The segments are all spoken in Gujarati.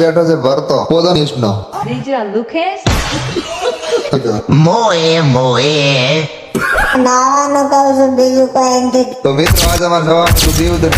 બેઠો છે ભરતો પોતાનો નો DJ Lucas. નાવાનું કહું છું બીજું કઈ નથી. તો મિત્રો આજે અમારે જવાનું દીવદર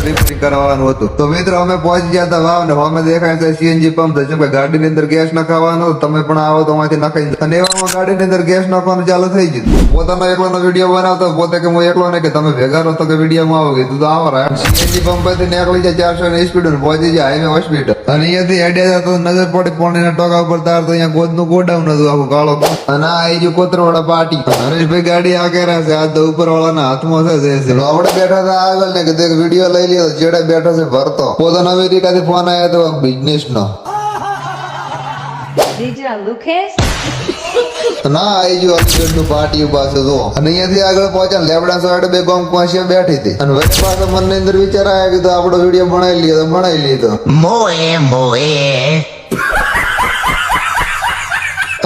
રિપેરિંગ કરવાનું હતું. તો મિત્રો અમે પહોંચી ગયા હતા વાવ ને અમે દેખાય છે સીએનજી પંપ છે કે ગાડીની અંદર ગેસ નખાવાનો, તમે પણ આવો તો માંથી નખાઈ અને એવામાં ગાડીની અંદર ગેસ નાખવાનું ચાલુ થઈ ગયું. પોતાનો એકલોનો વિડીયો બનાવતો પોતે કે હું એકલો ને કે તમે ભેગા રહો તો કે વિડીયોમાં આવો કીધું તો આવો સીએનજી પંપ પરથી નીકળી જાય 400 સ્પીડ પહોંચી જાય હાઈવે હોસ્પિટલ અને અહીંયાથી હેડ્યા તો નજર પડી પોણીના ટોકા ઉપર તાર તો અહીંયા ગોદનું ગોડાઉન હતું આખું કાળો અને આ આવી ગયું કોતરવાળા પાર્ટી હરેશભાઈ ગાડી આગળ છે આ તો ઉપર વાળાના હાથમાં છે આપણે બેઠા હતા આગળ ને કે વિડીયો લઈ લીધો જેડે બેઠો છે ભરતો પોતાનો અમેરિકાથી ફોન આવ્યો તો બિઝનેસ નો DJ Lucas. ના આવી ગયું અલીગઢ નું પાર્ટી પાસે જો અને અહીંયાથી આગળ પહોંચ્યા લેબડા સાઈડ બે ગામ પહોંચ્યા બેઠી હતી અને વચ્ચે પાછો મનની અંદર વિચાર આવ્યા કે આપણો વિડીયો બનાવી લીધો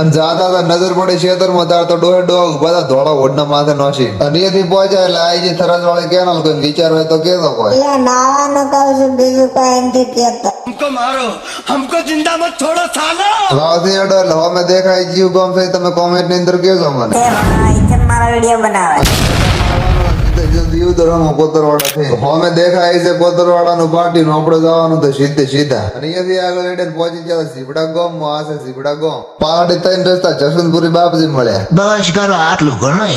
અને જાતા હતા નજર પડે ખેતરમાં તાર તો ડોહે ડોહ બધા ધોળા ઓઢના માથે નોશી અને અહીંયાથી પહોંચ્યા એટલે આઈ જે થરાજ વાળી કેનાલ કોઈ વિચાર હોય તો કેતો કોઈ એટલે નાવાનું કહું છું બીજું કઈ નથી કેતો. हमको मारो हमको जिंदा मत छोड़ो सालो વાવથી એડો એટલે હવે દેખાય જીવ ગામ થઈ તમે કોમેન્ટ ની અંદર કેજો મને તે ઈચ્છન મારો વિડીયો બનાવે કોતરવાડા છે અમે દેખાય છે કોતરવાડા નું પાર્ટી નું આપડે જવાનું તો સીધા અને અહીંયાથી આગળ એડે પહોંચી ગયા સીબડા ગામ માં આ છે સીબડા ગામ પાર્ટી ત્રણ રસ્તા જસવંતપુરી બાપજી મળ્યા बस करो आटलू घणो